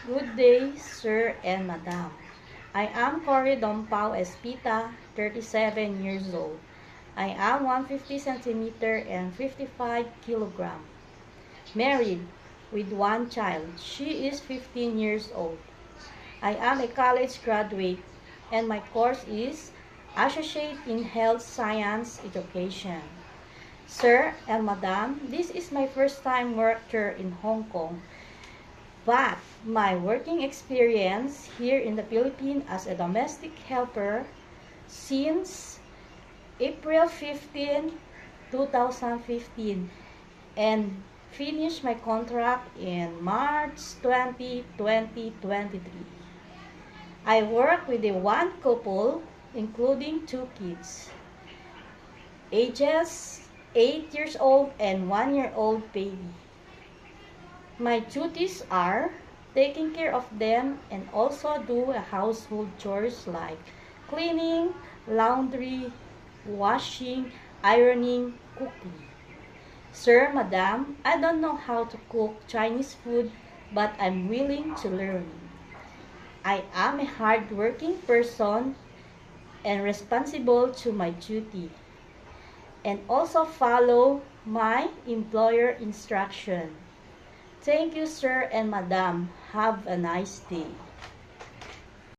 Good day, sir and madam. I am Cory Dompao Espita, 37 years old. I am 150 centimeter and 55 kilogram. Married with one child. She is 15 years old. I am a college graduate and my course is Associate in Health Science Education. Sir and Madam, this is my first time work here in Hong Kong, but my working experience here in the Philippines as a domestic helper since April 15, 2015 and finished my contract in March 2023. I work with a one couple including two kids, ages 8 years old and 1-year-old baby. My duties are taking care of them and also do household chores like cleaning, laundry, washing, ironing, cooking. Sir, madam, I don't know how to cook Chinese food, but I'm willing to learn. I am a hardworking person and responsible to my duty, and also follow my employer instruction. Thank you, sir and madam. Have a nice day.